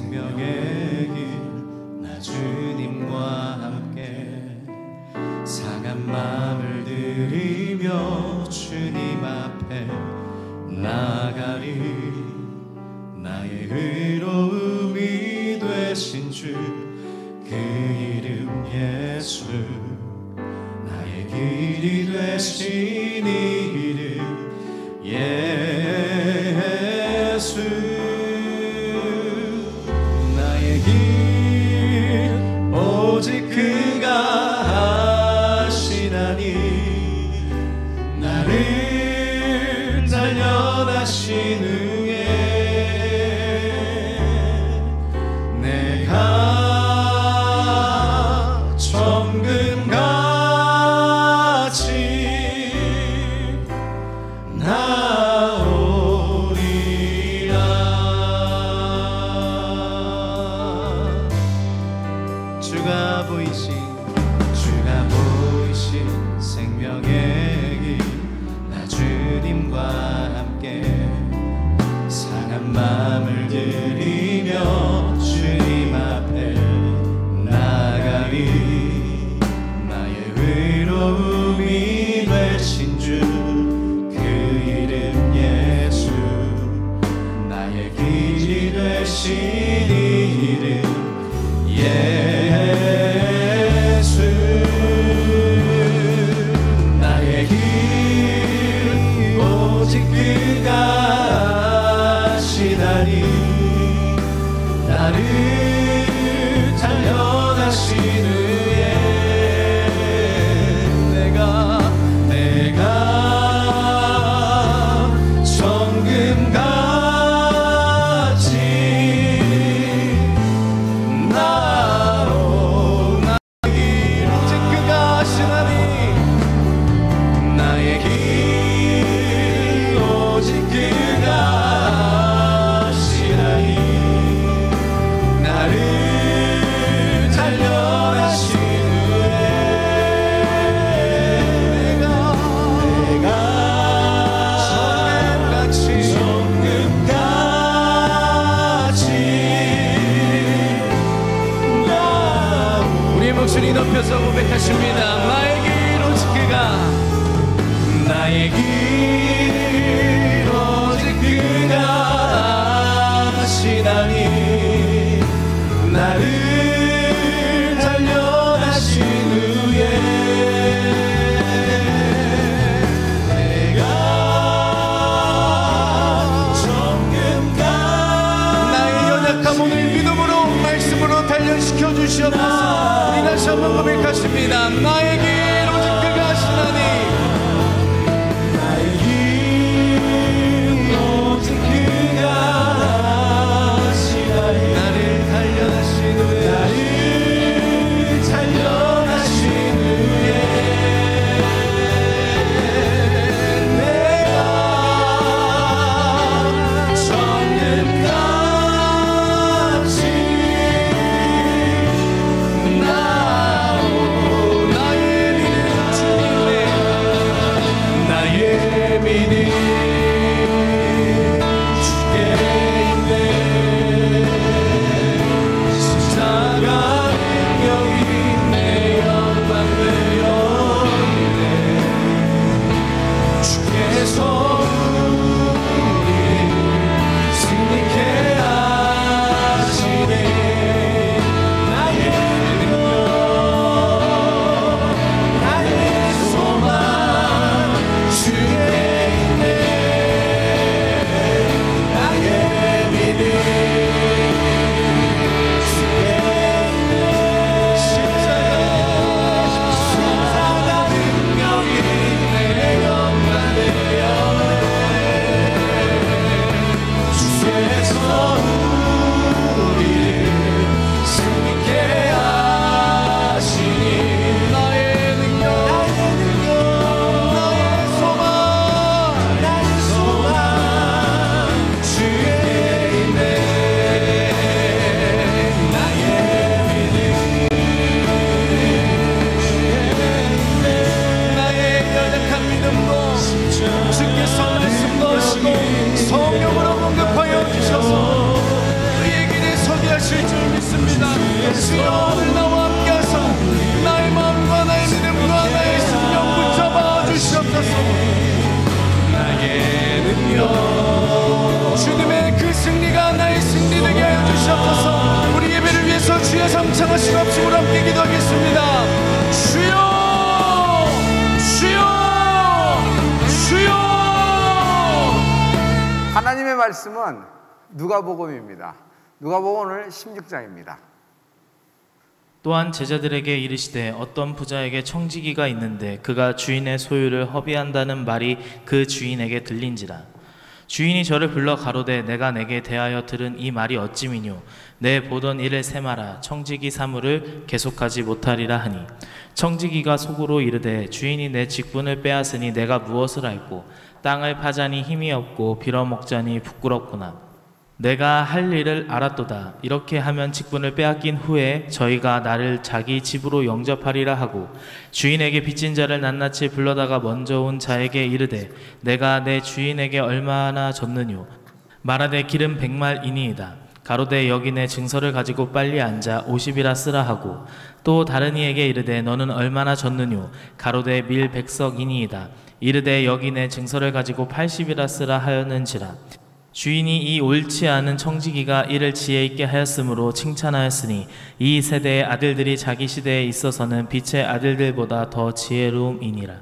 생명의 길 나 주님과 함께 상한 마음을 들이며 주님 앞에 나가리. 나의 의로움이 되신 주 그 이름 예수, 나의 길이 되신 이름 예수. 나의 길 오직 그가 하시나니 나를 단련하신 후에 내가 정금같이 나오리라. 주가 보이신 생명의 길 나 주님과 함께 상한 마음을 들이며 주님 앞에 나가리. 나의 의로움이 되신 주 그 이름 예수, 나의 길이 되신 이름 예수. 나의 길 오직 그가 하시나니 나를 단련하신 후에 내가 정금같이 나오나니. 오직 그가 하시나니 나의 길 오직 그가 하시나니 나를 단련하신 후에 내가 정금같이 우리의 목소리 높여서 고백하십니다. 나의 길 오직 그가, 나의 길 오직 그가 하시나니 나를 단련하신 후에 내가 정금같이 나의 연약함 오늘 믿음으로 말씀으로 단련시켜 주시옵소서. 우리 다시 한번 고백하십니다. 나의 길 오직 그가 하시나니 나의 길 오직 그가 하시나니 나를 단련하신 후에 내가 정금같이 십자가 능력이 내 영광 되어 주여 오늘 나와 함께하사 나의 마음과 나의 믿음과 나의 심령 붙잡아 주시옵소서. 나의 능력 주님의 그 승리가 나의 승리 되게 하여 주시옵소서. 우리 예배를 위해서 주의 삼창하시고 합심으로 함께 기도하겠습니다. 주여 주여 주여. 하나님의 말씀은 누가복음입니다. 누가복음 오늘 16장입니다. 또한 제자들에게 이르시되 어떤 부자에게 청지기가 있는데 그가 주인의 소유를 허비한다는 말이 그 주인에게 들린지라. 주인이 저를 불러 가로되 내가 내게 대하여 들은 이 말이 어찌미뇨. 내 보던 일을 세마라. 청지기 사물을 계속하지 못하리라 하니 청지기가 속으로 이르되 주인이 내 직분을 빼앗으니 내가 무엇을 알고 땅을 파자니 힘이 없고 빌어먹자니 부끄럽구나. 내가 할 일을 알았도다. 이렇게 하면 직분을 빼앗긴 후에 저희가 나를 자기 집으로 영접하리라 하고 주인에게 빚진 자를 낱낱이 불러다가 먼저 온 자에게 이르되 내가 내 주인에게 얼마나 졌느뇨. 말하되 기름 100말이니이다. 가로되 여기 내 증서를 가지고 빨리 앉아 50이라 쓰라 하고 또 다른 이에게 이르되 너는 얼마나 졌느뇨. 가로되 밀 100석이니이다. 이르되 여기 내 증서를 가지고 80이라 쓰라 하였는지라. 주인이 이 옳지 않은 청지기가 이를 지혜 있게 하였으므로 칭찬하였으니 이 세대의 아들들이 자기 시대에 있어서는 빛의 아들들보다 더 지혜로움이니라.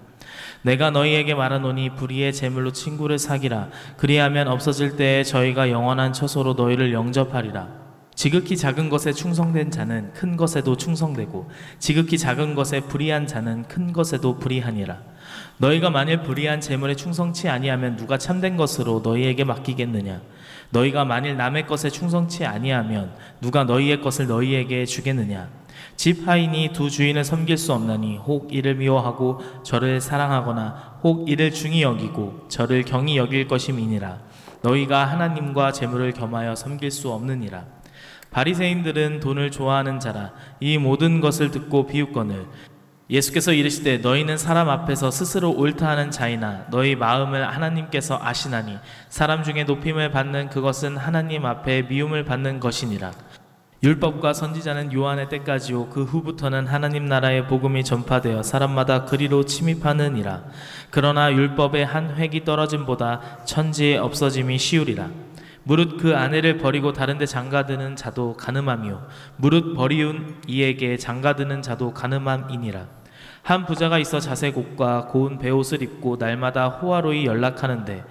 내가 너희에게 말하노니 불의의 재물로 친구를 사기라. 그리하면 없어질 때에 저희가 영원한 처소로 너희를 영접하리라. 지극히 작은 것에 충성된 자는 큰 것에도 충성되고 지극히 작은 것에 불의한 자는 큰 것에도 불의하니라. 너희가 만일 불의한 재물에 충성치 아니하면 누가 참된 것으로 너희에게 맡기겠느냐. 너희가 만일 남의 것에 충성치 아니하면 누가 너희의 것을 너희에게 주겠느냐. 집 하인이 두 주인을 섬길 수 없나니 혹 이를 미워하고 저를 사랑하거나 혹 이를 중히 여기고 저를 경히 여길 것임이니라. 너희가 하나님과 재물을 겸하여 섬길 수 없느니라. 바리새인들은 돈을 좋아하는 자라. 이 모든 것을 듣고 비웃거늘 예수께서 이르시되 너희는 사람 앞에서 스스로 옳다 하는 자이나 너희 마음을 하나님께서 아시나니 사람 중에 높임을 받는 그것은 하나님 앞에 미움을 받는 것이니라. 율법과 선지자는 요한의 때까지요 그 후부터는 하나님 나라의 복음이 전파되어 사람마다 그리로 침입하느니라. 그러나 율법의 한 획이 떨어짐보다 천지의 없어짐이 쉬우리라. 무릇 그 아내를 버리고 다른 데 장가드는 자도 가늠함이요 무릇 버리운 이에게 장가드는 자도 가늠함이니라. 한 부자가 있어 자색 옷과 고운 베옷을 입고 날마다 호화로이 연락하는데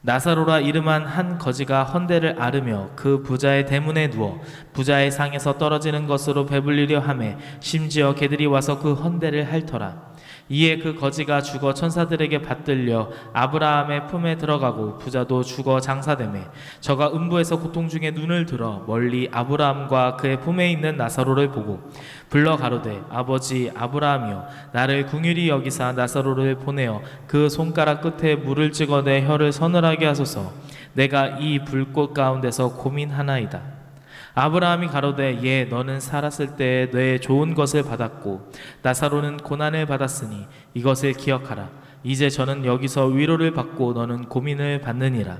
나사로라 이름한 한 거지가 헌대를 앓으며 그 부자의 대문에 누워 부자의 상에서 떨어지는 것으로 배불리려 하매 심지어 개들이 와서 그 헌대를 핥더라. 이에 그 거지가 죽어 천사들에게 받들려 아브라함의 품에 들어가고 부자도 죽어 장사되매 저가 음부에서 고통 중에 눈을 들어 멀리 아브라함과 그의 품에 있는 나사로를 보고 불러 가로되 아버지 아브라함이여 나를 긍휼히 여기사 나사로를 보내어 그 손가락 끝에 물을 찍어내 혀를 서늘하게 하소서. 내가 이 불꽃 가운데서 고민하나이다. 아브라함이 가로되 예 너는 살았을 때에 내 좋은 것을 받았고 나사로는 고난을 받았으니 이것을 기억하라. 이제 저는 여기서 위로를 받고 너는 고민을 받느니라.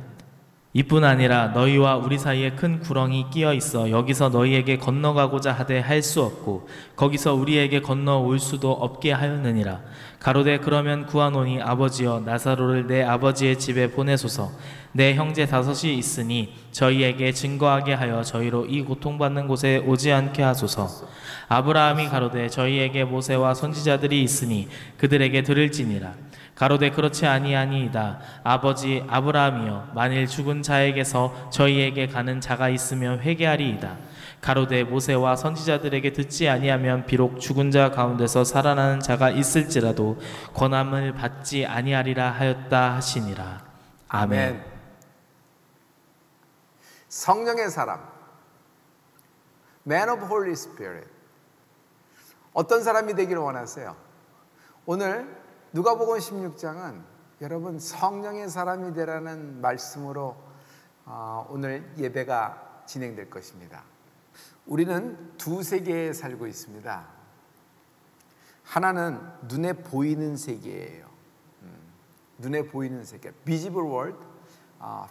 이뿐 아니라 너희와 우리 사이에 큰 구렁이 끼어 있어 여기서 너희에게 건너가고자 하되 할 수 없고 거기서 우리에게 건너올 수도 없게 하였느니라. 가로되 그러면 구하노니 아버지여 나사로를 내 아버지의 집에 보내소서. 내 형제 5이 있으니 저희에게 증거하게 하여 저희로 이 고통받는 곳에 오지 않게 하소서. 아브라함이 가로되 저희에게 모세와 선지자들이 있으니 그들에게 들을지니라. 가로되 그렇지 아니하니이다. 아버지 아브라함이여 만일 죽은 자에게서 저희에게 가는 자가 있으면 회개하리이다. 가로되 모세와 선지자들에게 듣지 아니하면 비록 죽은 자 가운데서 살아나는 자가 있을지라도 권함을 받지 아니하리라 하였다 하시니라. 아멘. 성령의 사람, Man of Holy Spirit. 어떤 사람이 되기를 원하세요? 오늘 누가복음 16장은 여러분 성령의 사람이 되라는 말씀으로 오늘 예배가 진행될 것입니다. 우리는 두 세계에 살고 있습니다. 하나는 눈에 보이는 세계예요. 눈에 보이는 세계, visible world,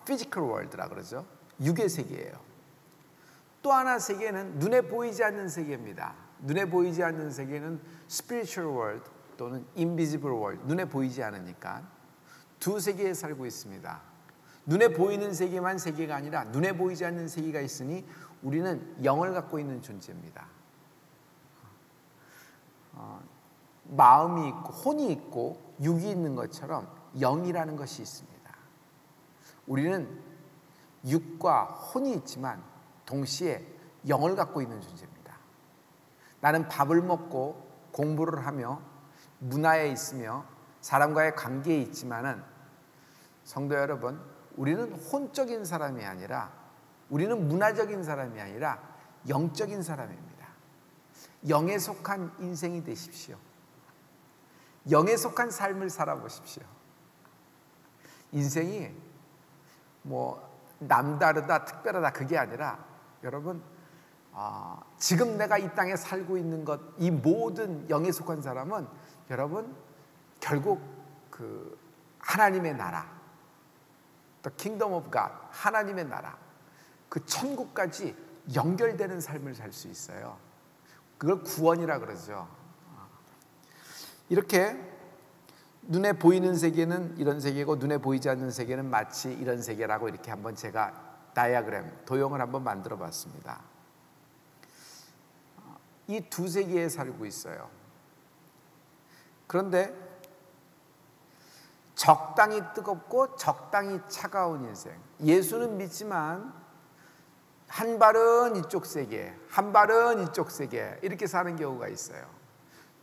physical world라 그러죠. 육의 세계예요. 또 하나 세계는 눈에 보이지 않는 세계입니다. 눈에 보이지 않는 세계는 spiritual world 또는 invisible world, 눈에 보이지 않으니까 두 세계에 살고 있습니다. 눈에 보이는 세계만 세계가 아니라 눈에 보이지 않는 세계가 있으니 우리는 영을 갖고 있는 존재입니다. 마음이 있고 혼이 있고 육이 있는 것처럼 영이라는 것이 있습니다. 우리는 육과 혼이 있지만 동시에 영을 갖고 있는 존재입니다. 나는 밥을 먹고 공부를 하며 문화에 있으며 사람과의 관계에 있지만은 성도 여러분, 우리는 혼적인 사람이 아니라 우리는 문화적인 사람이 아니라 영적인 사람입니다. 영에 속한 인생이 되십시오. 영에 속한 삶을 살아보십시오. 인생이 뭐 남다르다 특별하다 그게 아니라 여러분 지금 내가 이 땅에 살고 있는 것, 이 모든 영에 속한 사람은 여러분 결국 그 하나님의 나라, The Kingdom of God, 하나님의 나라, 그 천국까지 연결되는 삶을 살 수 있어요. 그걸 구원이라 그러죠. 이렇게 눈에 보이는 세계는 이런 세계고 눈에 보이지 않는 세계는 마치 이런 세계라고 이렇게 한번 제가 다이어그램, 도형을 한번 만들어 봤습니다. 이 두 세계에 살고 있어요. 그런데 적당히 뜨겁고 적당히 차가운 인생, 예수는 믿지만 한 발은 이쪽 세계, 한 발은 이쪽 세계 이렇게 사는 경우가 있어요.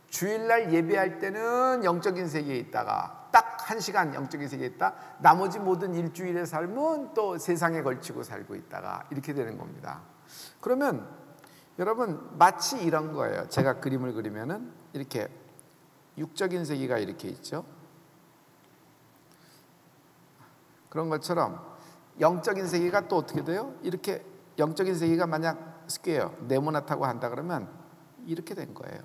주일날 예배할 때는 영적인 세계에 있다가 딱 1시간 영적인 세계에 있다, 나머지 모든 일주일의 삶은 또 세상에 걸치고 살고 있다가 이렇게 되는 겁니다. 그러면 여러분 마치 이런 거예요. 제가 그림을 그리면은 이렇게 육적인 세계가 이렇게 있죠. 그런 것처럼 영적인 세계가 또 어떻게 돼요? 이렇게 영적인 세계가 만약 스퀘어, 네모나타고 한다 그러면 이렇게 된 거예요.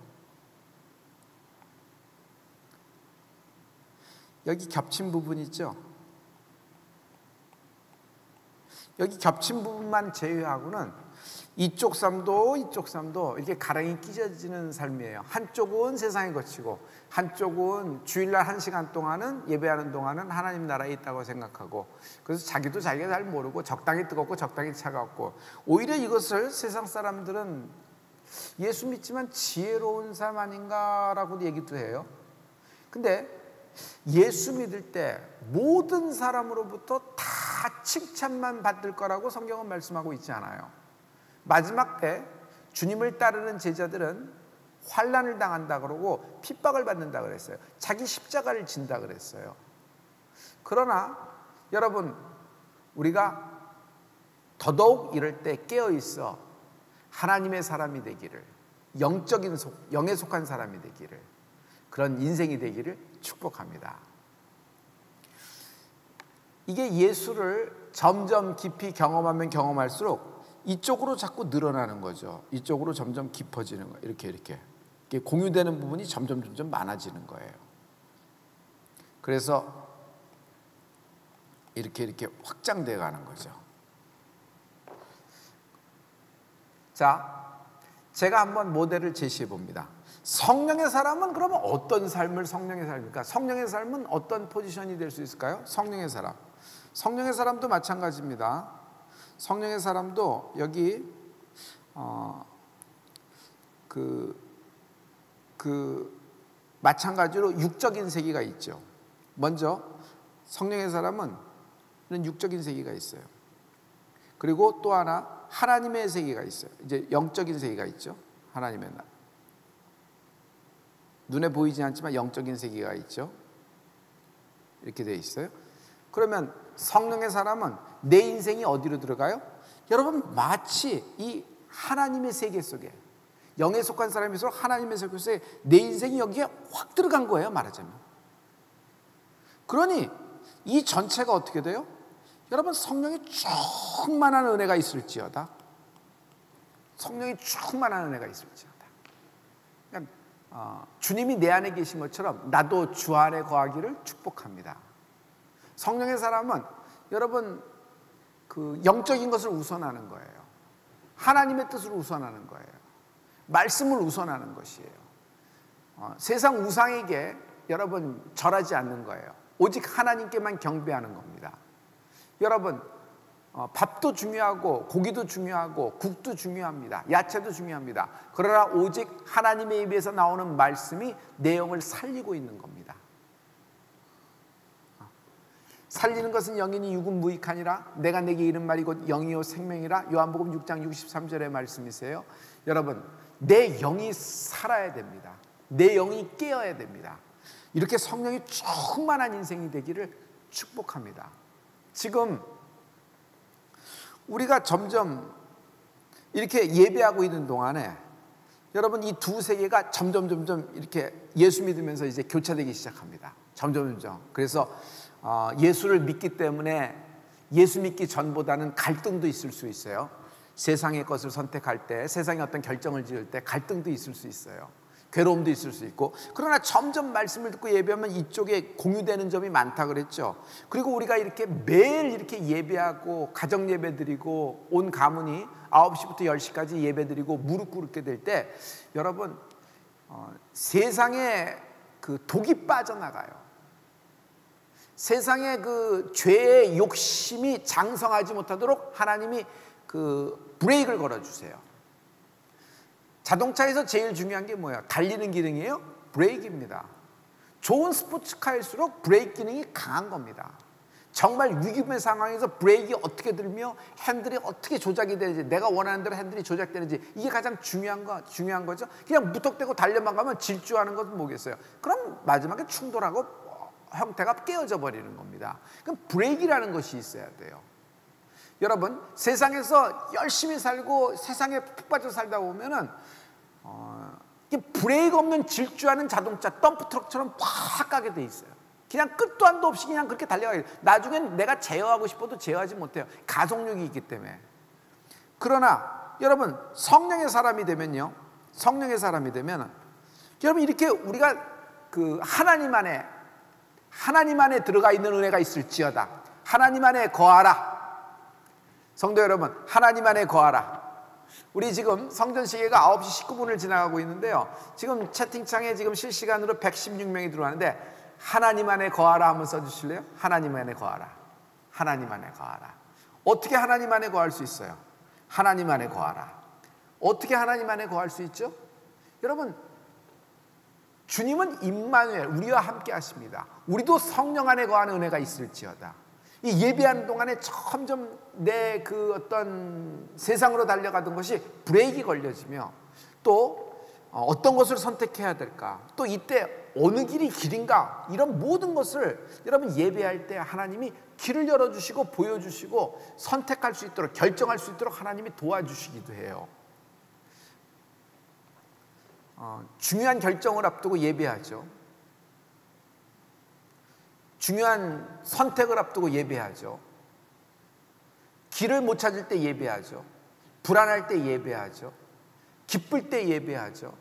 여기 겹친 부분 있죠? 여기 겹친 부분만 제외하고는 이쪽 삶도 이쪽 삶도 이렇게 가랑이 끼져지는 삶이에요. 한쪽은 세상에 거치고 한쪽은 주일날 1시간 동안은 예배하는 동안은 하나님 나라에 있다고 생각하고, 그래서 자기도 자기가 잘 모르고 적당히 뜨겁고 적당히 차갑고, 오히려 이것을 세상 사람들은 예수 믿지만 지혜로운 삶 아닌가라고도 얘기도 해요. 근데 예수 믿을 때 모든 사람으로부터 다 칭찬만 받을 거라고 성경은 말씀하고 있지 않아요. 마지막 때 주님을 따르는 제자들은 환난을 당한다 그러고 핍박을 받는다 그랬어요. 자기 십자가를 진다 그랬어요. 그러나 여러분, 우리가 더더욱 이럴 때 깨어 있어 하나님의 사람이 되기를, 영에 속한 사람이 되기를, 그런 인생이 되기를 축복합니다. 이게 예수를 점점 깊이 경험하면 경험할수록 이쪽으로 자꾸 늘어나는 거죠. 이쪽으로 점점 깊어지는 거예요. 이렇게 공유되는 부분이 점점 많아지는 거예요. 그래서 이렇게 확장되어 가는 거죠. 자, 제가 한번 모델을 제시해 봅니다. 성령의 사람은 그러면 어떤 삶을 성령의 삶입니까? 성령의 삶은 어떤 포지션이 될 수 있을까요? 성령의 사람. 성령의 사람도 마찬가지입니다. 성령의 사람도 여기 마찬가지로 육적인 세계가 있죠. 먼저 성령의 사람은 육적인 세계가 있어요. 그리고 또 하나 하나님의 세계가 있어요. 이제 영적인 세계가 있죠. 하나님의 나라. 눈에 보이지 않지만 영적인 세계가 있죠. 이렇게 되어 있어요. 그러면 성령의 사람은 내 인생이 어디로 들어가요? 여러분, 마치 이 하나님의 세계 속에, 영에 속한 사람일수록 하나님의 세계 속에 내 인생이 여기에 확 들어간 거예요, 말하자면. 그러니 이 전체가 어떻게 돼요? 여러분, 성령이 충만한 은혜가 있을지어다. 성령이 충만한 은혜가 있을지어다. 그러니까 주님이 내 안에 계신 것처럼 나도 주 안에 거하기를 축복합니다. 성령의 사람은 여러분 그 영적인 것을 우선하는 거예요. 하나님의 뜻을 우선하는 거예요. 말씀을 우선하는 것이에요. 세상 우상에게 여러분 절하지 않는 거예요. 오직 하나님께만 경배하는 겁니다. 여러분, 밥도 중요하고 고기도 중요하고 국도 중요합니다. 야채도 중요합니다. 그러나 오직 하나님의 입에서 나오는 말씀이 내용을 살리고 있는 겁니다. 살리는 것은 영이니 육은 무익하니라. 내가 내게 이른 말이 곧 영이요 생명이라. 요한복음 6장 63절의 말씀이세요. 여러분, 내 영이 살아야 됩니다. 내 영이 깨어야 됩니다. 이렇게 성령이 충만한 인생이 되기를 축복합니다. 지금 우리가 점점 이렇게 예배하고 있는 동안에 여러분, 이 두 세계가 점점 이렇게 예수 믿으면서 이제 교차되기 시작합니다. 점점. 그래서 예수를 믿기 때문에 예수 믿기 전보다는 갈등도 있을 수 있어요. 세상의 것을 선택할 때, 세상의 어떤 결정을 지을 때 갈등도 있을 수 있어요. 괴로움도 있을 수 있고. 그러나 점점 말씀을 듣고 예배하면 이쪽에 공유되는 점이 많다 그랬죠. 그리고 우리가 이렇게 매일 이렇게 예배하고 가정 예배 드리고 온 가문이 9시부터 10시까지 예배 드리고 무릎 꿇게 될 때 여러분, 세상에 그 독이 빠져나가요. 세상의 그 죄의 욕심이 장성하지 못하도록 하나님이 그 브레이크를 걸어주세요. 자동차에서 제일 중요한 게 뭐예요? 달리는 기능이에요? 브레이크입니다. 좋은 스포츠카일수록 브레이크 기능이 강한 겁니다. 정말 위기의 상황에서 브레이크 어떻게 들며 핸들이 어떻게 조작이 되는지, 내가 원하는 대로 핸들이 조작되는지, 이게 가장 중요한 거죠. 그냥 무턱대고 달려만 가면 질주하는 것은 뭐겠어요? 그럼 마지막에 충돌하고 형태가 깨어져 버리는 겁니다. 그럼 브레이크라는 것이 있어야 돼요. 여러분, 세상에서 열심히 살고 세상에 푹 빠져 살다 보면은 브레이크 없는 질주하는 자동차, 덤프트럭처럼 팍 가게 돼 있어요. 그냥 끝도 한도 없이 그냥 그렇게 달려가요. 나중엔 내가 제어하고 싶어도 제어하지 못해요. 가속력이 있기 때문에. 그러나 여러분, 성령의 사람이 되면요, 여러분, 이렇게 우리가 그 하나님 안에 들어가 있는 은혜가 있을지어다. 하나님 안에 거하라. 성도 여러분, 하나님 안에 거하라. 우리 지금 성전 시계가 9시 19분을 지나가고 있는데요, 지금 채팅창에 지금 실시간으로 116명이 들어왔는데, 하나님 안에 거하라 한번 써주실래요? 하나님 안에 거하라. 하나님 안에 거하라. 어떻게 하나님 안에 거할 수 있어요? 하나님 안에 거하라. 어떻게 하나님 안에 거할 수 있죠? 여러분, 주님은 임마누엘, 우리와 함께 하십니다. 우리도 성령 안에 거하는 은혜가 있을지어다. 이 예배하는 동안에 점점 내 그 어떤 세상으로 달려가던 것이 브레이크 걸려지며, 또 어떤 것을 선택해야 될까, 또 이때 어느 길이 길인가, 이런 모든 것을 여러분 예배할 때 하나님이 길을 열어주시고 보여주시고 선택할 수 있도록, 결정할 수 있도록 하나님이 도와주시기도 해요. 중요한 결정을 앞두고 예배하죠. 중요한 선택을 앞두고 예배하죠. 길을 못 찾을 때 예배하죠. 불안할 때 예배하죠. 기쁠 때 예배하죠.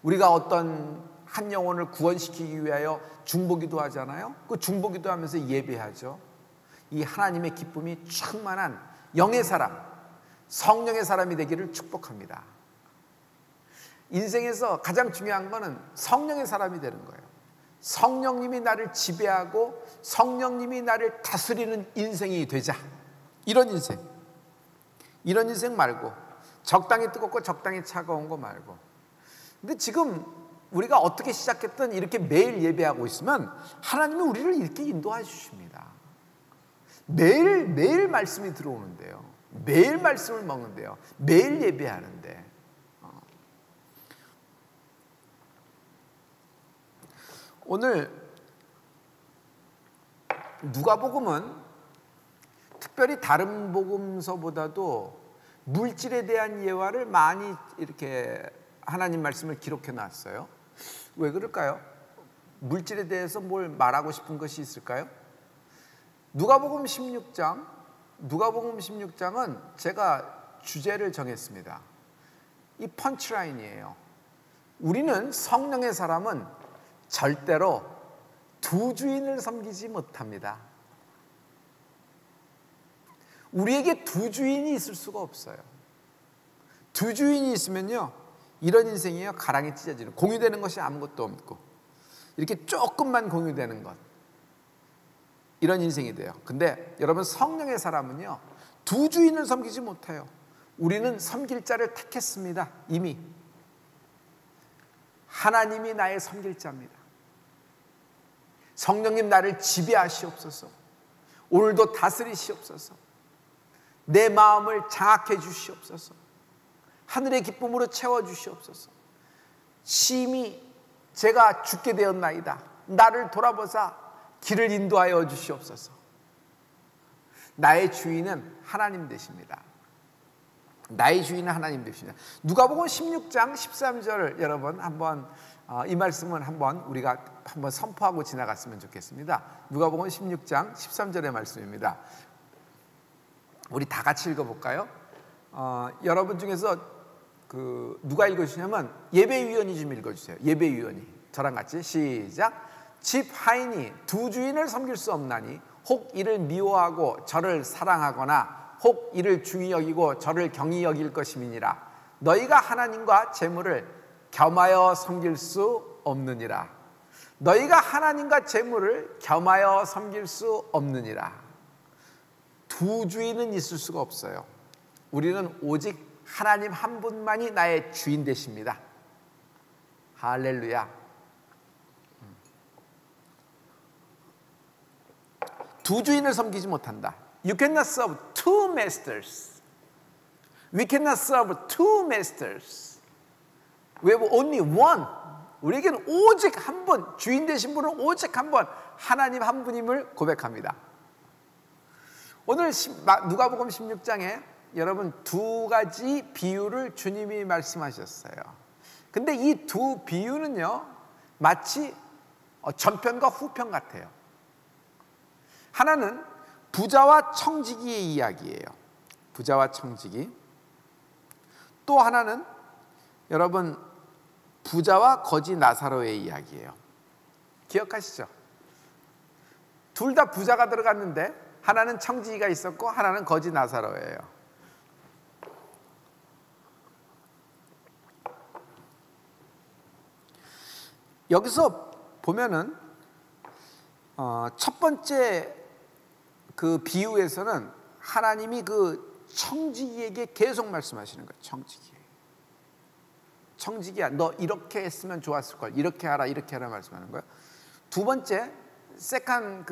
우리가 어떤 한 영혼을 구원시키기 위하여 중보기도 하잖아요. 그 중보기도 하면서 예배하죠. 이 하나님의 기쁨이 충만한 영의 사람, 성령의 사람이 되기를 축복합니다. 인생에서 가장 중요한 거는 성령의 사람이 되는 거예요. 성령님이 나를 지배하고 성령님이 나를 다스리는 인생이 되자. 이런 인생 말고, 적당히 뜨겁고 적당히 차가운 거 말고. 근데 지금 우리가 어떻게 시작했든 이렇게 매일 예배하고 있으면 하나님이 우리를 이렇게 인도해 주십니다. 매일 말씀이 들어오는데요, 매일 말씀을 먹는데요, 매일 예배하는데, 오늘 누가복음은 특별히 다른 복음서보다도 물질에 대한 예화를 많이 이렇게 하나님 말씀을 기록해 놨어요. 왜 그럴까요? 물질에 대해서 뭘 말하고 싶은 것이 있을까요? 누가복음 16장은 제가 주제를 정했습니다. 이 펀치라인이에요. 우리는 성령의 사람은 절대로 두 주인을 섬기지 못합니다. 우리에게 두 주인이 있을 수가 없어요. 두 주인이 있으면요, 이런 인생이에요. 가랑이 찢어지는, 공유되는 것이 아무것도 없고 이렇게 조금만 공유되는 것, 이런 인생이 돼요. 근데 여러분, 성령의 사람은요, 두 주인을 섬기지 못해요. 우리는 섬길 자를 택했습니다. 이미 하나님이 나의 섬길 자입니다. 성령님, 나를 지배하시옵소서. 오늘도 다스리시옵소서. 내 마음을 장악해 주시옵소서. 하늘의 기쁨으로 채워주시옵소서. 심히 제가 죽게 되었나이다. 나를 돌아보사 길을 인도하여 주시옵소서. 나의 주인은 하나님 되십니다. 나의 주인은 하나님 되십니다. 누가복음 16장 13절을 여러분 한번 이 말씀은 한번 우리가 한번 선포하고 지나갔으면 좋겠습니다. 누가복음 16장 13절의 말씀입니다. 우리 다 같이 읽어볼까요? 여러분 중에서 누가 읽어주시냐면 예배위원이 좀 읽어주세요. 예배위원이 저랑 같이 시작. 집 하인이 두 주인을 섬길 수 없나니 혹 이를 미워하고 저를 사랑하거나 혹 이를 중히 여기고 저를 경히 여길 것임이니라. 너희가 하나님과 재물을 겸하여 섬길 수 없느니라. 너희가 하나님과 재물을 겸하여 섬길 수 없느니라. 두 주인은 있을 수가 없어요. 우리는 오직 하나님 한 분만이 나의 주인 되십니다. 할렐루야. 두 주인을 섬기지 못한다. You cannot serve two masters. We cannot serve two masters. We have only one. 우리에게는 오직 한 분, 주인 되신 분은 오직 한 분, 하나님 한 분임을 고백합니다. 오늘 누가복음 16장에 여러분 두 가지 비유를 주님이 말씀하셨어요. 근데 이 두 비유는요, 마치 전편과 후편 같아요. 하나는 부자와 청지기의 이야기예요. 부자와 청지기. 또 하나는 여러분 부자와 거지 나사로의 이야기예요. 기억하시죠? 둘 다 부자가 들어갔는데 하나는 청지기가 있었고 하나는 거지 나사로예요. 여기서 보면은 첫 번째 그 비유에서는 하나님이 그 청지기에게 계속 말씀하시는 거예요. 청지기야, 너 이렇게 했으면 좋았을 걸. 이렇게 하라, 이렇게 하라 말씀하는 거예요. 두 번째 세컨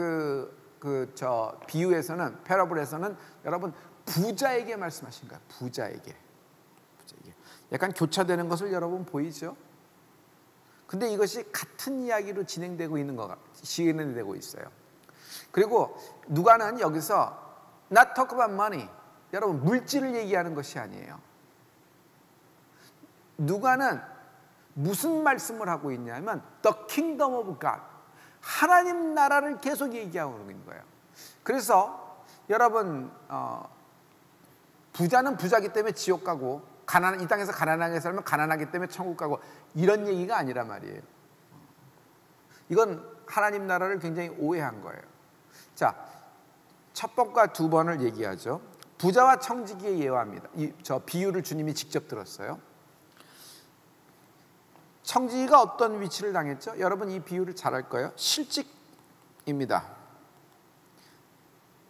비유에서는, 패러블에서는 여러분 부자에게 말씀하신 거예요. 부자에게. 약간 교차되는 것을 여러분 보이죠? 근데 이것이 같은 이야기로 진행되고 있어요. 그리고 누가는 여기서 not talk about money, 여러분 물질을 얘기하는 것이 아니에요. 누가는 무슨 말씀을 하고 있냐면 the kingdom of God, 하나님 나라를 계속 얘기하고 있는 거예요. 그래서 여러분 부자는 부자기 때문에 지옥 가고 이 땅에서 가난하게 살면 가난하기 때문에 천국 가고 이런 얘기가 아니란 말이에요. 이건 하나님 나라를 굉장히 오해한 거예요. 자, 첫 번과 두 번을 얘기하죠. 부자와 청지기의 예화입니다. 저 비유를 주님이 직접 들었어요. 청지기가 어떤 위치를 당했죠? 여러분 이 비유를 잘 알 거예요. 실직입니다.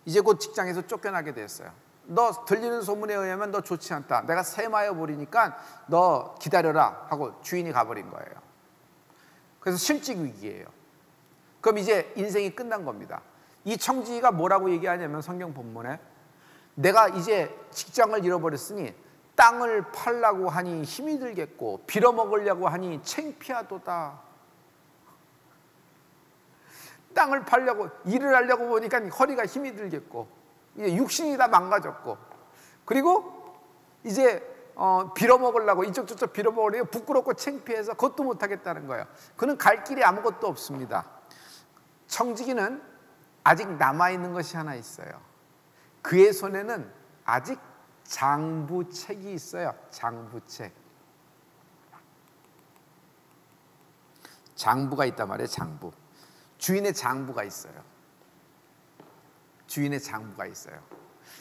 이제 곧 직장에서 쫓겨나게 됐어요. 너 들리는 소문에 의하면 너 좋지 않다. 내가 세마여 버리니까 너 기다려라 하고 주인이 가버린 거예요. 그래서 실직 위기예요. 그럼 이제 인생이 끝난 겁니다. 이 청지기가 뭐라고 얘기하냐면 성경 본문에 내가 이제 직장을 잃어버렸으니 땅을 팔라고 하니 힘이 들겠고 빌어먹으려고 하니 창피하도다. 땅을 팔려고 일을 하려고 보니까 허리가 힘이 들겠고 이제 육신이 다 망가졌고 그리고 이제 빌어먹으려고 이쪽 저쪽 빌어먹으려고 부끄럽고 창피해서 그것도 못하겠다는 거예요. 그는 갈 길이 아무것도 없습니다. 청지기는 아직 남아있는 것이 하나 있어요. 그의 손에는 아직 장부책이 있어요. 장부책. 장부가 있단 말이에요. 장부. 주인의 장부가 있어요. 주인의 장부가 있어요.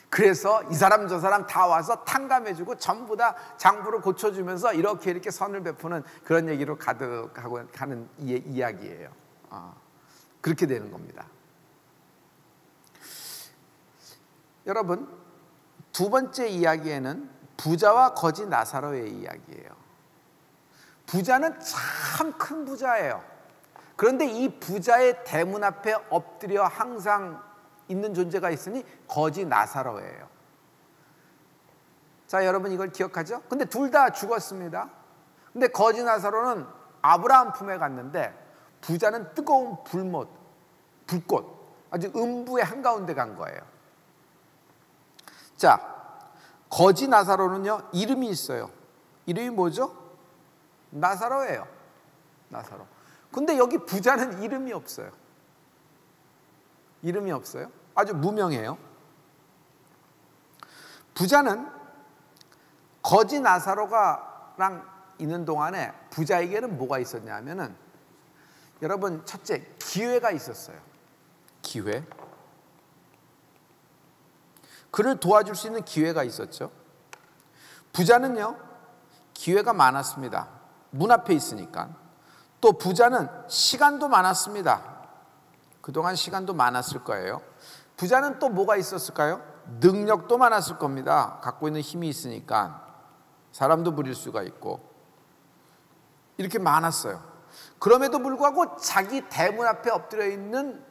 그래서 이 사람 저 사람 다 와서 탕감해주고 전부 다 장부를 고쳐주면서 이렇게 선을 베푸는 그런 얘기로 가득하고 가는 이야기예요. 그렇게 되는 겁니다. 여러분, 두 번째 이야기에는 부자와 거지 나사로의 이야기예요. 부자는 참 큰 부자예요. 그런데 이 부자의 대문 앞에 엎드려 항상 있는 존재가 있으니 거지 나사로예요. 자, 여러분 이걸 기억하죠? 근데 둘 다 죽었습니다. 근데 거지 나사로는 아브라함 품에 갔는데 부자는 뜨거운 불꽃, 아주 음부의 한가운데 간 거예요. 자, 거지 나사로는요, 이름이 있어요. 이름이 뭐죠? 나사로예요. 나사로. 근데 여기 부자는 이름이 없어요. 이름이 없어요. 아주 무명해요. 부자는 거지 나사로가랑 있는 동안에 부자에게는 뭐가 있었냐면은, 여러분, 첫째, 기회가 있었어요. 기회. 그를 도와줄 수 있는 기회가 있었죠. 부자는요, 기회가 많았습니다. 문 앞에 있으니까. 또 부자는 시간도 많았습니다. 그동안 시간도 많았을 거예요. 부자는 또 뭐가 있었을까요? 능력도 많았을 겁니다. 갖고 있는 힘이 있으니까. 사람도 부릴 수가 있고. 이렇게 많았어요. 그럼에도 불구하고 자기 대문 앞에 엎드려 있는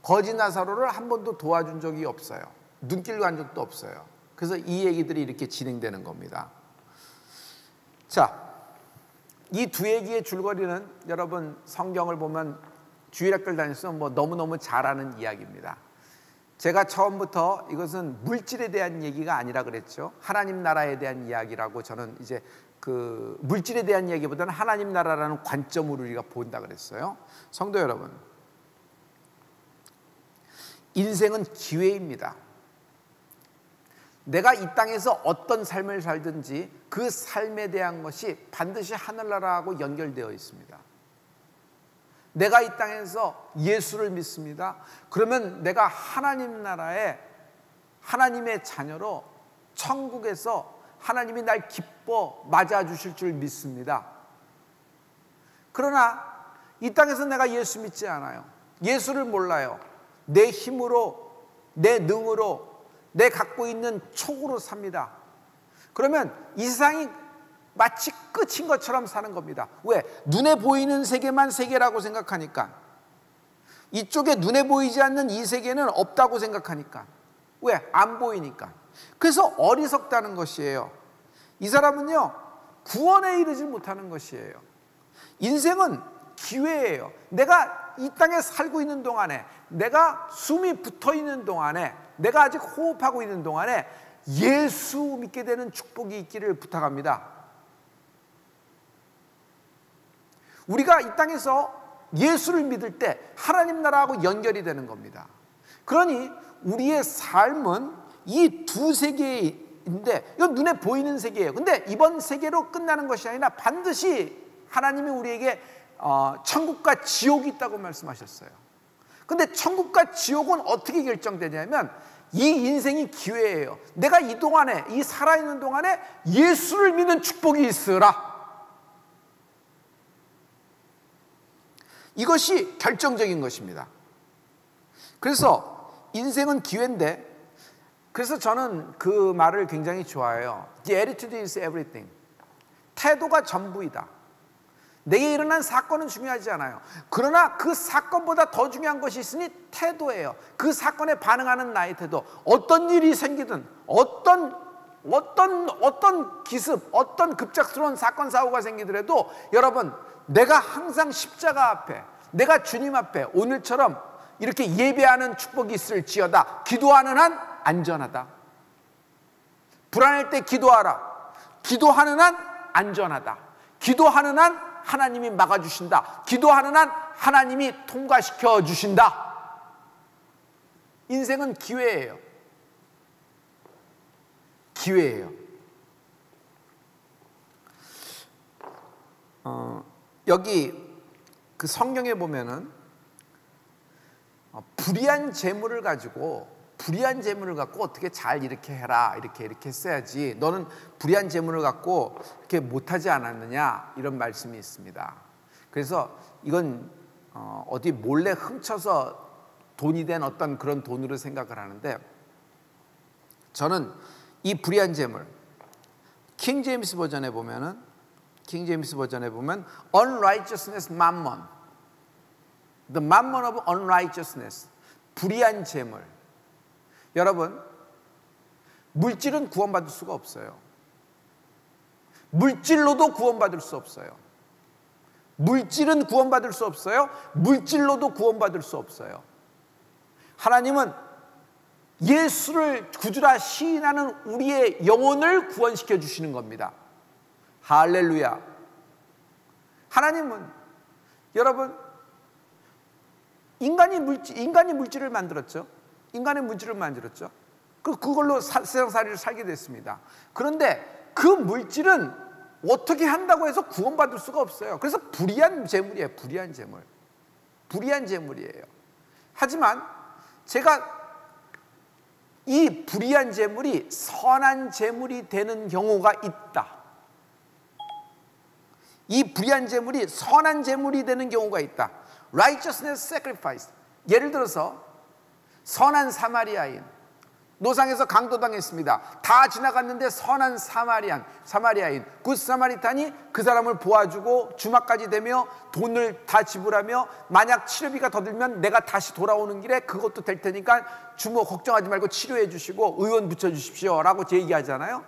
거지 나사로를 한 번도 도와준 적이 없어요. 눈길 간 적도 없어요. 그래서 이 얘기들이 이렇게 진행되는 겁니다. 자, 이 두 얘기의 줄거리는 여러분 성경을 보면 주일학교를 다니면서 너무너무 잘 아는 이야기입니다. 제가 처음부터 이것은 물질에 대한 얘기가 아니라 그랬죠. 하나님 나라에 대한 이야기라고 저는 이제 그 물질에 대한 이야기보다는 하나님 나라라는 관점으로 우리가 본다 그랬어요. 성도 여러분, 인생은 기회입니다. 내가 이 땅에서 어떤 삶을 살든지 그 삶에 대한 것이 반드시 하늘나라하고 연결되어 있습니다. 내가 이 땅에서 예수를 믿습니다. 그러면 내가 하나님 나라에 하나님의 자녀로 천국에서 하나님이 날 기뻐 맞아주실 줄 믿습니다. 그러나 이 땅에서 내가 예수 믿지 않아요. 예수를 몰라요. 내 힘으로, 내 능으로, 내 갖고 있는 촉으로 삽니다. 그러면 이 세상이 마치 끝인 것처럼 사는 겁니다. 왜? 눈에 보이는 세계만 세계라고 생각하니까. 이쪽에 눈에 보이지 않는 이 세계는 없다고 생각하니까. 왜? 안 보이니까. 그래서 어리석다는 것이에요. 이 사람은요, 구원에 이르지 못하는 것이에요. 인생은 기회예요. 내가 이 땅에 살고 있는 동안에, 내가 숨이 붙어 있는 동안에, 내가 아직 호흡하고 있는 동안에 예수 믿게 되는 축복이 있기를 부탁합니다. 우리가 이 땅에서 예수를 믿을 때 하나님 나라하고 연결이 되는 겁니다. 그러니 우리의 삶은 이 두 세계인데, 이건 눈에 보이는 세계예요. 근데 이번 세계로 끝나는 것이 아니라 반드시 하나님이 우리에게 천국과 지옥이 있다고 말씀하셨어요. 근데 천국과 지옥은 어떻게 결정되냐면, 이 인생이 기회예요. 내가 이 동안에, 이 살아있는 동안에 예수를 믿는 축복이 있으라. 이것이 결정적인 것입니다. 그래서 인생은 기회인데, 그래서 저는 그 말을 굉장히 좋아해요. The attitude is everything. 태도가 전부이다. 내게 일어난 사건은 중요하지 않아요. 그러나 그 사건보다 더 중요한 것이 있으니 태도예요. 그 사건에 반응하는 나의 태도. 어떤 일이 생기든, 어떤 기습, 어떤 급작스러운 사건 사고가 생기더라도, 여러분, 내가 항상 십자가 앞에, 내가 주님 앞에 오늘처럼 이렇게 예배하는 축복이 있을지어다. 기도하는 한 안전하다. 불안할 때 기도하라. 기도하는 한 안전하다. 기도하는 한 하나님이 막아주신다. 기도하는 한 하나님이 통과시켜 주신다. 인생은 기회예요. 기회예요. 여기 그 성경에 보면은 불의한 재물을 가지고 불의한 재물을 갖고 어떻게 잘 이렇게 해라, 이렇게 했어야지, 너는 불의한 재물을 갖고 이렇게 못하지 않았느냐, 이런 말씀이 있습니다. 그래서 이건 어디 몰래 훔쳐서 돈이 된 어떤 그런 돈으로 생각을 하는데, 저는 이 불의한 재물, 킹 제임스 버전에 보면 unrighteousness mammon, the mammon of unrighteousness, 불의한 재물. 여러분, 물질은 구원받을 수가 없어요. 물질로도 구원받을 수 없어요. 물질은 구원받을 수 없어요. 물질로도 구원받을 수 없어요. 하나님은 예수를 구주라 시인하는 우리의 영혼을 구원시켜 주시는 겁니다. 할렐루야. 하나님은, 여러분, 인간이 물질을 만들었죠. 인간의 물질을 만들었죠. 그걸로 세상살이를 살게 됐습니다. 그런데 그 물질은 어떻게 한다고 해서 구원받을 수가 없어요. 그래서 불의한 재물이에요. 불의한 재물. 불의한 재물이에요. 하지만 제가 이 불의한 재물이 선한 재물이 되는 경우가 있다. 이 불의한 재물이 선한 재물이 되는 경우가 있다. Righteousness sacrifice. 예를 들어서 선한 사마리아인, 노상에서 강도당했습니다. 다 지나갔는데 선한 사마리아인, 굿 사마리탄이 그 사람을 보아주고 주막까지 대며 돈을 다 지불하며, 만약 치료비가 더 들면 내가 다시 돌아오는 길에 그것도 될 테니까 주모 걱정하지 말고 치료해 주시고 의원 붙여주십시오 라고 얘기하잖아요.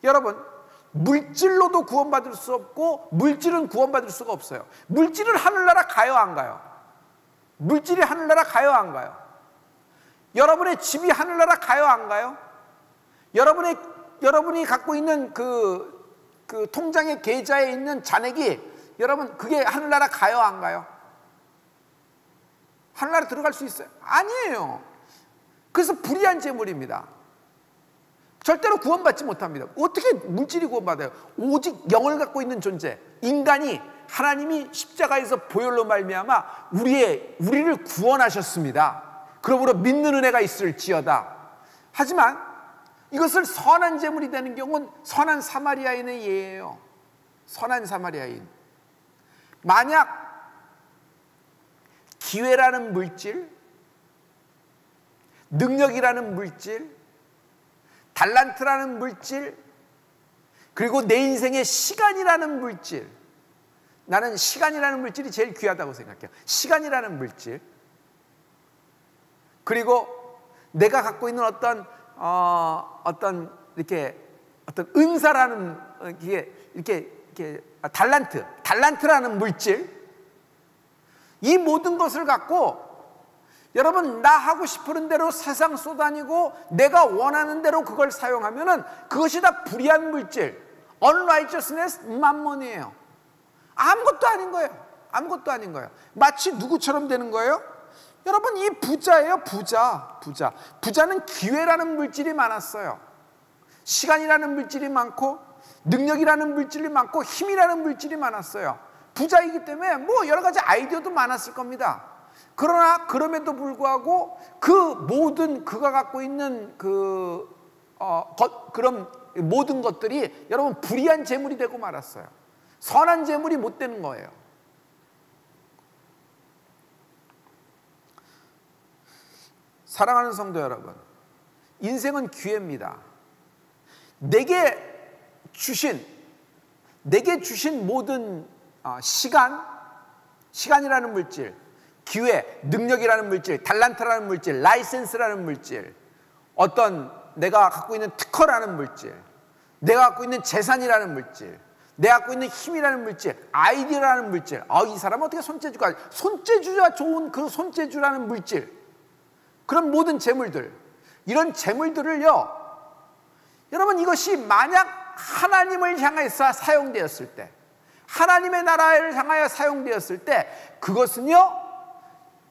여러분, 물질로도 구원받을 수 없고 물질은 구원받을 수가 없어요. 물질은 하늘나라 가요, 안 가요? 물질이 하늘나라 가요, 안 가요? 여러분의 집이 하늘나라 가요, 안 가요? 여러분이 갖고 있는 그 통장의 계좌에 있는 잔액이, 여러분, 그게 하늘나라 가요, 안 가요? 하늘나라 들어갈 수 있어요? 아니에요. 그래서 불의한 재물입니다. 절대로 구원받지 못합니다. 어떻게 물질이 구원받아요? 오직 영을 갖고 있는 존재, 인간이, 하나님이 십자가에서 보혈로 말미암아 우리를 구원하셨습니다. 그러므로 믿는 은혜가 있을지어다. 하지만 이것을 선한 재물이 되는 경우는 선한 사마리아인의 예예요. 선한 사마리아인. 만약 기회라는 물질, 능력이라는 물질, 달란트라는 물질, 그리고 내 인생의 시간이라는 물질, 나는 시간이라는 물질이 제일 귀하다고 생각해요. 시간이라는 물질, 그리고 내가 갖고 있는 어떤 은사라는 달란트라는 물질, 이 모든 것을 갖고 여러분, 나 하고 싶은 대로 세상 쏘다니고 내가 원하는 대로 그걸 사용하면은 그것이 다 불의한 물질, unrighteousness mammon이에요. 아무것도 아닌 거예요. 아무것도 아닌 거예요. 마치 누구처럼 되는 거예요? 여러분, 이 부자예요. 부자는 기회라는 물질이 많았어요. 시간이라는 물질이 많고, 능력이라는 물질이 많고, 힘이라는 물질이 많았어요. 부자이기 때문에 뭐 여러 가지 아이디어도 많았을 겁니다. 그러나 그럼에도 불구하고 그 모든 그가 갖고 있는 그런 모든 것들이 여러분 불의한 재물이 되고 말았어요. 선한 재물이 못 되는 거예요. 사랑하는 성도 여러분, 인생은 기회입니다. 내게 주신 모든 시간이라는 물질, 기회, 능력이라는 물질, 달란트라는 물질, 라이센스라는 물질, 어떤 내가 갖고 있는 특허라는 물질, 내가 갖고 있는 재산이라는 물질, 내가 갖고 있는 힘이라는 물질, 아이디어라는 물질, 이 사람은 어떻게 손재주가, 손재주가 좋은 그 손재주라는 물질, 그런 모든 재물들, 이런 재물들을요, 여러분, 이것이 만약 하나님을 향해서 사용되었을 때, 하나님의 나라를 향하여 사용되었을 때, 그것은요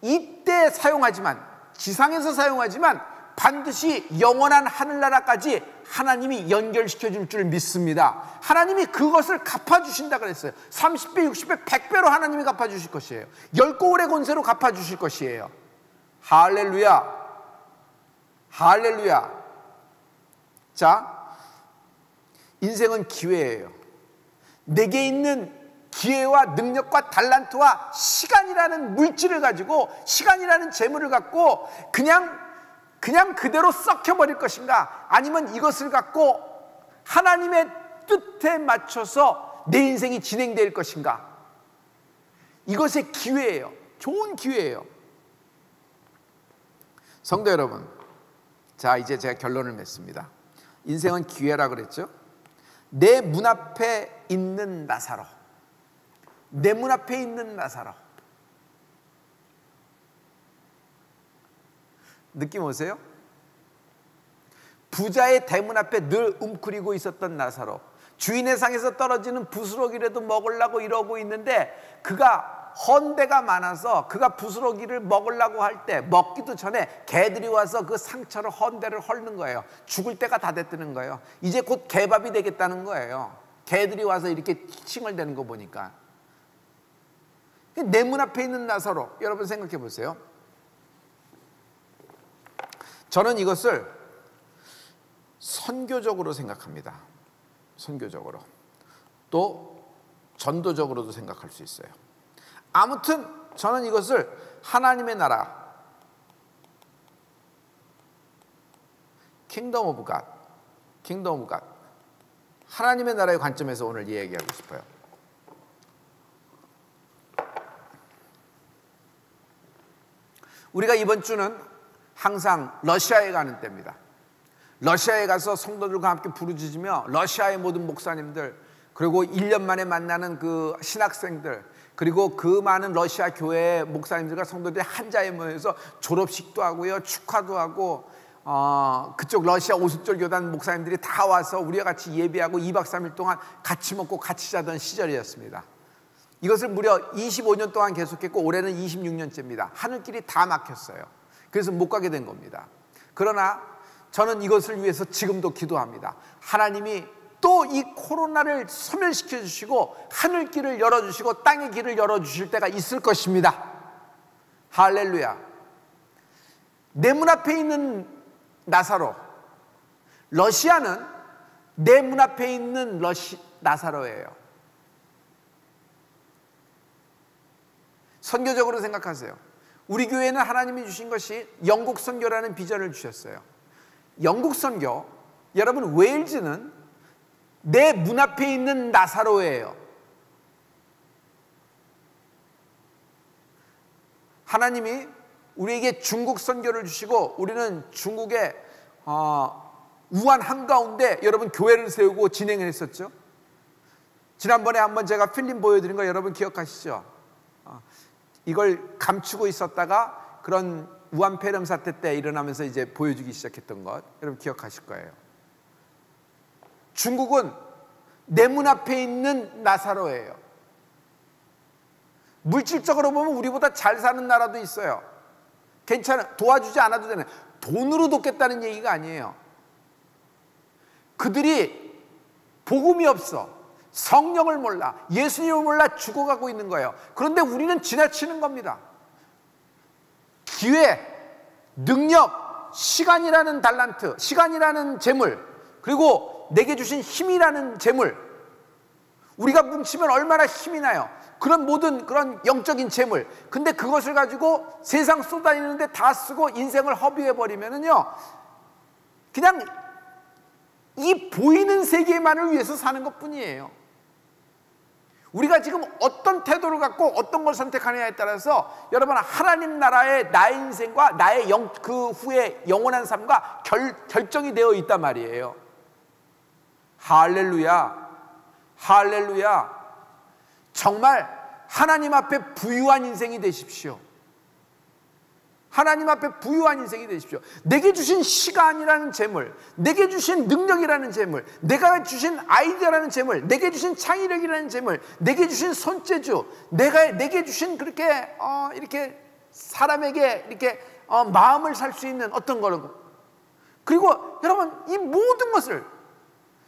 이때 사용하지만, 지상에서 사용하지만 반드시 영원한 하늘나라까지 하나님이 연결시켜 줄 줄 믿습니다. 하나님이 그것을 갚아주신다 그랬어요. 30배, 60배, 100배로 하나님이 갚아주실 것이에요. 10고울의 권세로 갚아주실 것이에요. 할렐루야. 할렐루야. 자, 인생은 기회예요. 내게 있는 기회와 능력과 달란트와 시간이라는 물질을 가지고, 시간이라는 재물을 갖고 그냥 그대로 썩혀버릴 것인가, 아니면 이것을 갖고 하나님의 뜻에 맞춰서 내 인생이 진행될 것인가. 이것의 기회예요. 좋은 기회예요. 성도 여러분, 자, 이제 제가 결론을 맺습니다. 인생은 기회라 그랬죠. 내 문 앞에 있는 나사로, 내 문 앞에 있는 나사로, 느낌 오세요? 부자의 대문 앞에 늘 웅크리고 있었던 나사로, 주인의 상에서 떨어지는 부스러기라도 먹으려고 이러고 있는데, 그가 헌대가 많아서 그가 부스러기를 먹으려고 할 때 먹기도 전에 개들이 와서 그 상처를, 헌대를 헐는 거예요. 죽을 때가 다 됐다는 거예요. 이제 곧 개밥이 되겠다는 거예요. 개들이 와서 이렇게 칭얼대는 거 보니까. 내 문 앞에 있는 나사로, 여러분 생각해 보세요. 저는 이것을 선교적으로 생각합니다. 선교적으로. 또 전도적으로도 생각할 수 있어요. 아무튼 저는 이것을 하나님의 나라, 킹덤 오브 갓, 킹덤 오브 갓, 하나님의 나라의 관점에서 오늘 이야기하고 싶어요. 우리가 이번 주는 항상 러시아에 가는 때입니다. 러시아에 가서 성도들과 함께 부르짖으며 러시아의 모든 목사님들, 그리고 1년 만에 만나는 그 신학생들, 그리고 그 많은 러시아 교회의 목사님들과 성도들이 한 자리에 모여서 졸업식도 하고요, 축하도 하고, 그쪽 러시아 오순절 교단 목사님들이 다 와서 우리와 같이 예배하고 2박 3일 동안 같이 먹고 같이 자던 시절이었습니다. 이것을 무려 25년 동안 계속했고, 올해는 26년째입니다. 하늘길이 다 막혔어요. 그래서 못 가게 된 겁니다. 그러나 저는 이것을 위해서 지금도 기도합니다. 하나님이 또 이 코로나를 소멸시켜 주시고 하늘길을 열어주시고 땅의 길을 열어주실 때가 있을 것입니다. 할렐루야. 내 문 앞에 있는 나사로, 러시아는 내 문 앞에 있는 나사로예요. 선교적으로 생각하세요. 우리 교회는 하나님이 주신 것이 영국 선교라는 비전을 주셨어요. 영국 선교, 여러분 웨일즈는 내 문 앞에 있는 나사로예요. 하나님이 우리에게 중국 선교를 주시고, 우리는 중국의 우한 한가운데 여러분 교회를 세우고 진행을 했었죠. 지난번에 한번 제가 필름 보여드린 거 여러분 기억하시죠? 이걸 감추고 있었다가 그런 우한 폐렴 사태 때 일어나면서 이제 보여주기 시작했던 것 여러분 기억하실 거예요. 중국은 내 문 앞에 있는 나사로예요. 물질적으로 보면 우리보다 잘 사는 나라도 있어요. 괜찮아, 도와주지 않아도 되는, 돈으로 돕겠다는 얘기가 아니에요. 그들이 복음이 없어, 성령을 몰라, 예수님을 몰라 죽어가고 있는 거예요. 그런데 우리는 지나치는 겁니다. 기회, 능력, 시간이라는 달란트, 시간이라는 재물, 그리고 내게 주신 힘이라는 재물, 우리가 뭉치면 얼마나 힘이 나요. 그런 모든 그런 영적인 재물, 근데 그것을 가지고 세상 쏟아내는데 다 쓰고 인생을 허비해버리면은요, 그냥 이 보이는 세계만을 위해서 사는 것 뿐이에요. 우리가 지금 어떤 태도를 갖고 어떤 걸 선택하느냐에 따라서 여러분 하나님 나라의 나의 인생과 나의 그 후에 영원한 삶과 결정이 되어 있단 말이에요. 할렐루야, 할렐루야. 정말 하나님 앞에 부유한 인생이 되십시오. 하나님 앞에 부유한 인생이 되십시오. 내게 주신 시간이라는 재물, 내게 주신 능력이라는 재물, 내가 주신 아이디어라는 재물, 내게 주신 창의력이라는 재물, 내게 주신 손재주, 내게 주신 그렇게 이렇게 사람에게 이렇게 마음을 살 수 있는 어떤 거는, 그리고 여러분 이 모든 것을,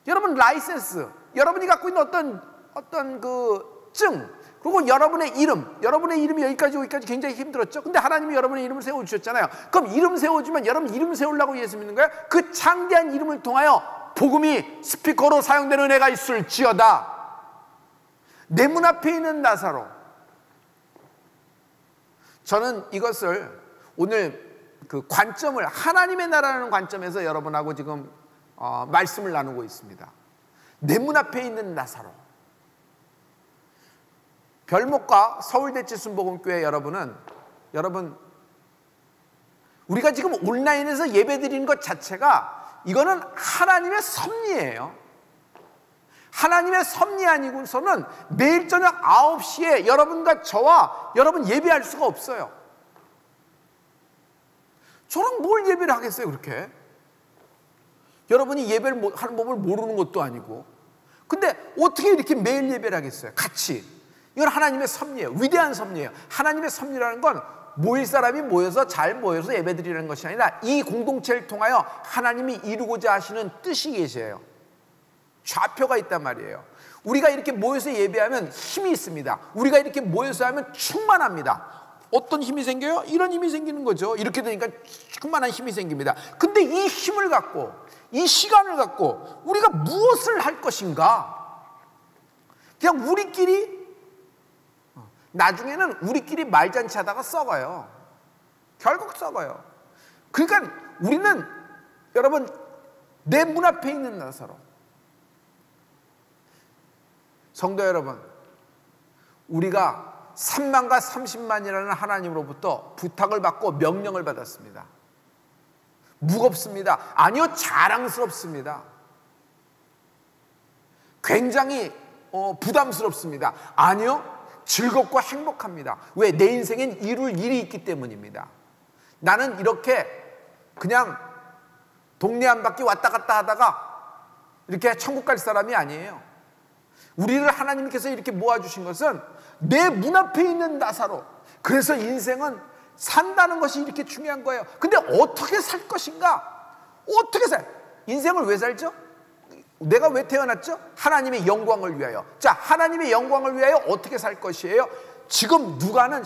여러분 라이센스, 여러분이 갖고 있는 어떤 그 증, 그리고 여러분의 이름이 여기까지 굉장히 힘들었죠. 근데 하나님이 여러분의 이름을 세워주셨잖아요. 그럼 이름 세워주면 여러분 이름 세우려고 예수 믿는 거예요? 그 창대한 이름을 통하여 복음이 스피커로 사용되는 은혜가 있을지어다. 내 문 앞에 있는 나사로. 저는 이것을 오늘 그 관점을 하나님의 나라라는 관점에서 여러분하고 지금 말씀을 나누고 있습니다. 내 문 앞에 있는 나사로. 별목과 서울대치 순복음교회 여러분 우리가 지금 온라인에서 예배드리는 것 자체가 이거는 하나님의 섭리예요. 하나님의 섭리 아니고서는 매일 저녁 9시에 여러분과 저와 여러분 예배할 수가 없어요. 저랑 뭘 예배를 하겠어요 그렇게? 여러분이 예배를 하는 법을 모르는 것도 아니고. 근데 어떻게 이렇게 매일 예배를 하겠어요? 같이. 이건 하나님의 섭리예요. 위대한 섭리예요. 하나님의 섭리라는 건 모일 사람이 잘 모여서 예배드리는 것이 아니라 이 공동체를 통하여 하나님이 이루고자 하시는 뜻이 계셔요. 좌표가 있단 말이에요. 우리가 이렇게 모여서 예배하면 힘이 있습니다. 우리가 이렇게 모여서 하면 충만합니다. 어떤 힘이 생겨요? 이런 힘이 생기는 거죠. 이렇게 되니까 충만한 힘이 생깁니다. 근데 이 힘을 갖고 이 시간을 갖고 우리가 무엇을 할 것인가? 그냥 우리끼리 나중에는 우리끼리 말잔치 하다가 썩어요. 결국 썩어요. 그러니까 우리는 여러분 내 문 앞에 있는 나사로. 성도 여러분, 우리가 3만과 30만이라는 하나님으로부터 부탁을 받고 명령을 받았습니다. 무겁습니다. 아니요, 자랑스럽습니다. 굉장히 부담스럽습니다. 아니요, 즐겁고 행복합니다. 왜? 내 인생엔 이룰 일이 있기 때문입니다. 나는 이렇게 그냥 동네 한 바퀴 왔다 갔다 하다가 이렇게 천국 갈 사람이 아니에요. 우리를 하나님께서 이렇게 모아주신 것은 내 문 앞에 있는 나사로. 그래서 인생은 산다는 것이 이렇게 중요한 거예요. 근데 어떻게 살 것인가? 어떻게 인생을 왜 살죠? 내가 왜 태어났죠? 하나님의 영광을 위하여. 자, 하나님의 영광을 위하여 어떻게 살 것이에요? 지금 누가복음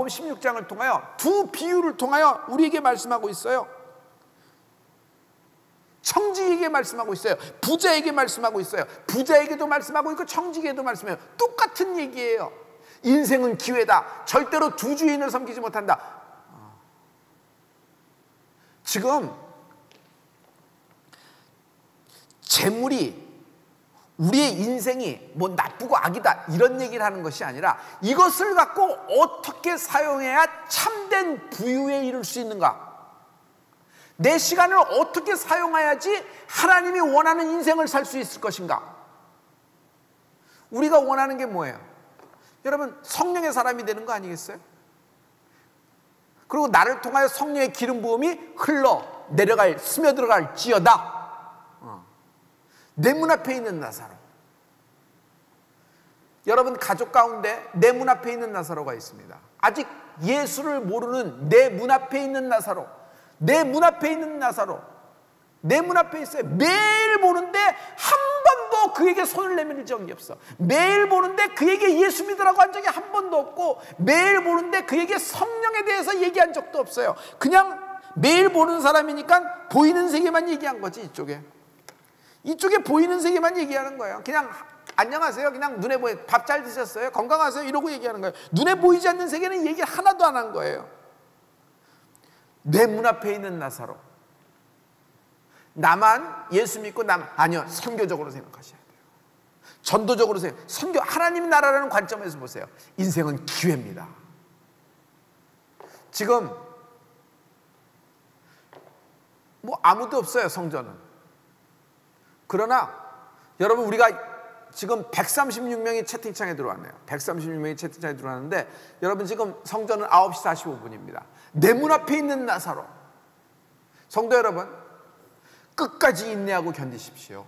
16장을 통하여 두 비유를 통하여 우리에게 말씀하고 있어요. 청지에게 말씀하고 있어요. 부자에게 말씀하고 있어요. 부자에게도 말씀하고 있고 청지에게도 말씀해요. 똑같은 얘기예요. 인생은 기회다. 절대로 두 주인을 섬기지 못한다. 지금 재물이 우리의 인생이 뭐 나쁘고 악이다 이런 얘기를 하는 것이 아니라 이것을 갖고 어떻게 사용해야 참된 부유에 이룰 수 있는가? 내 시간을 어떻게 사용해야지 하나님이 원하는 인생을 살 수 있을 것인가? 우리가 원하는 게 뭐예요? 여러분, 성령의 사람이 되는 거 아니겠어요? 그리고 나를 통하여 성령의 기름 부음이 스며들어갈지어다. 내 문 앞에 있는 나사로. 여러분 가족 가운데 내 문 앞에 있는 나사로가 있습니다. 아직 예수를 모르는 내 문 앞에 있는 나사로. 내 문 앞에 있는 나사로. 내 문 앞에 있어요. 매일 보는데 한 번도 그에게 손을 내밀 적이 없어. 매일 보는데 그에게 예수 믿으라고 한 적이 한 번도 없고, 매일 보는데 그에게 성령에 대해서 얘기한 적도 없어요. 그냥 매일 보는 사람이니까 보이는 세계만 얘기한 거지. 이쪽에 보이는 세계만 얘기하는 거예요. 그냥 안녕하세요, 그냥 눈에 보여, 밥 잘 드셨어요, 건강하세요 이러고 얘기하는 거예요. 눈에 보이지 않는 세계는 얘기 하나도 안 한 거예요. 내 문 앞에 있는 나사로. 나만 예수 믿고 아니요, 선교적으로 생각하셔야 돼요. 전도적으로 선교, 하나님 나라라는 관점에서 보세요. 인생은 기회입니다. 지금 뭐 아무도 없어요, 성전은. 그러나 여러분, 우리가 지금 136명이 채팅창에 들어왔네요. 136명이 채팅창에 들어왔는데, 여러분 지금 성전은 9시 45분입니다. 내 문 앞에 있는 나사로. 성도 여러분, 끝까지 인내하고 견디십시오.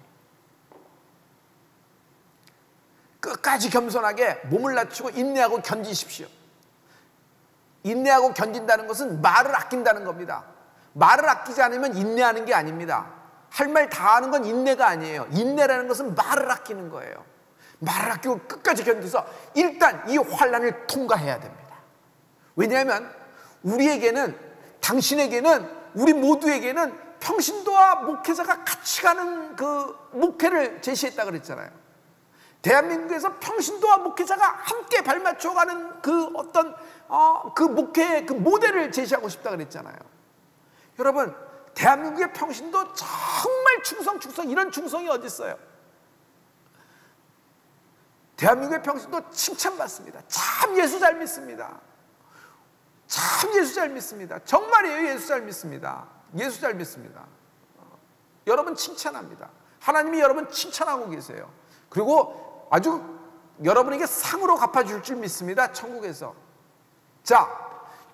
끝까지 겸손하게 몸을 낮추고 인내하고 견디십시오. 인내하고 견딘다는 것은 말을 아낀다는 겁니다. 말을 아끼지 않으면 인내하는 게 아닙니다. 할 말 다 하는 건 인내가 아니에요. 인내라는 것은 말을 아끼는 거예요. 말을 아끼고 끝까지 견뎌서 일단 이 환난을 통과해야 됩니다. 왜냐하면 우리에게는, 당신에게는, 우리 모두에게는 평신도와 목회자가 같이 가는 그 목회를 제시했다 그랬잖아요. 대한민국에서 평신도와 목회자가 함께 발맞춰가는 그 어떤 그 목회의 그 모델을 제시하고 싶다 그랬잖아요. 여러분, 대한민국의 평신도 정말 충성 이런 충성이 어디 있어요? 대한민국의 평신도 칭찬받습니다. 참 예수 잘 믿습니다. 참 예수 잘 믿습니다. 정말이에요. 예수 잘 믿습니다. 예수 잘 믿습니다. 여러분 칭찬합니다. 하나님이 여러분 칭찬하고 계세요. 그리고 아주 여러분에게 상으로 갚아줄 줄 믿습니다. 천국에서. 자,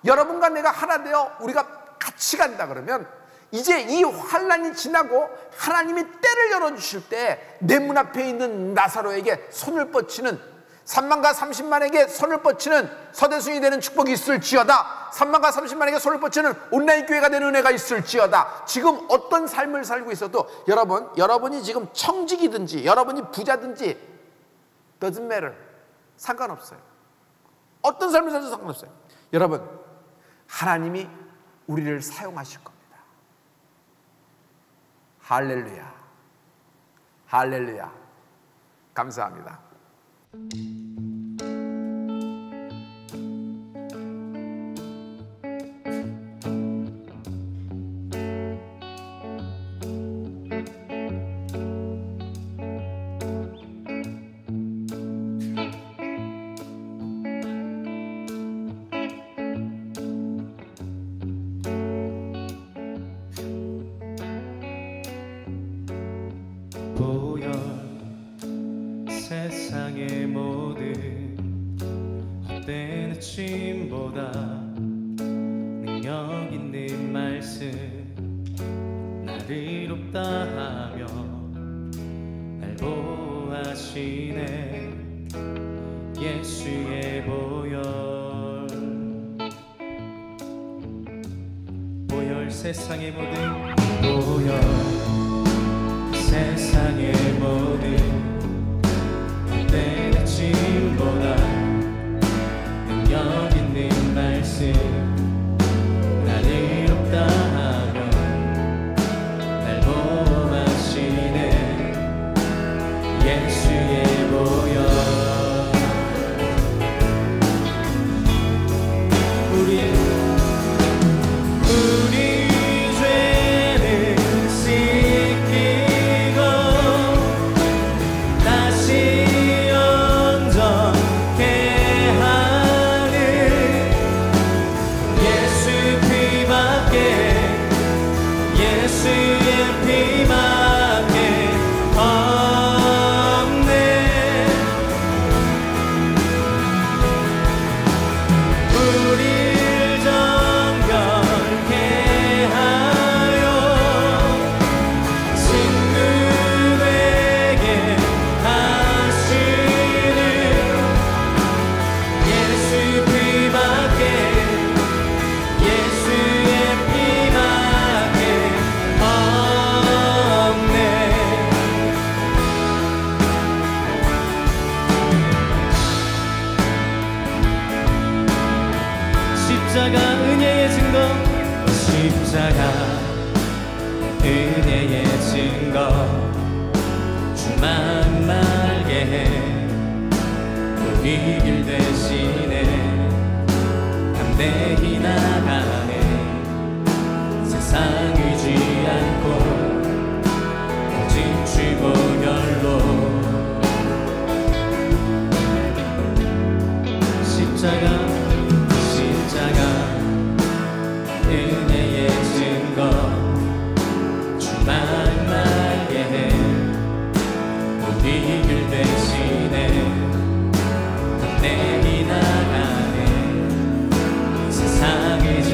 여러분과 내가 하나 되어 우리가 같이 간다 그러면 이제 이 환난이 지나고 하나님이 때를 열어주실 때 내 문 앞에 있는 나사로에게 손을 뻗치는, 3만과 30만에게 손을 뻗치는 서대순이 되는 축복이 있을지어다. 3만과 30만에게 손을 뻗치는 온라인 교회가 되는 은혜가 있을지어다. 지금 어떤 삶을 살고 있어도 여러분이 지금 청직이든지 여러분이 부자든지 doesn't matter. 상관없어요. 어떤 삶을 살도 상관없어요. 여러분, 하나님이 우리를 사용하실 겁니다. 할렐루야. 할렐루야. 감사합니다. 보여 세상의 모든 헛된 의심보다 능력 있는 말씀 나를 이롭다 하며 날 보호하시네. 예수의 보혈 세상의 모든 보혈 세상의 모든 헛된 의심보다 능력 있는 말씀 나를 이롭다 하며 날 보호하시네. 예수의 보혈 우리 죄는 씻기고 다시 온전케 하는 예수 피밖에, 예수의 피밖에 없네. 우릴 정결케 하여 친구에게 하시는 예수 피밖에, 예수의 피밖에 없네. 십자가 은혜의 증거, 십자가 은혜의 증거, 주만 말게 해 우리 길 대신에 담대히 나가네. 세상 의지 않고 오직 주 보혈로 십자가 은혜의 증거, 주만 말게 해 우리 길 대신에 담대히 나가네. 세상 의지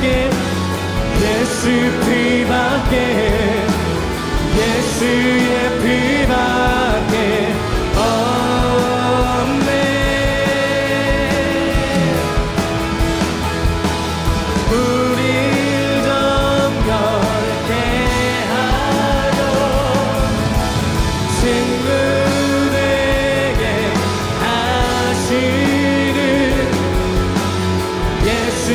피밖에 예수 피밖에 예수의 피밖에 없네. 우릴 정결케 하여 친구되게 하시는 예수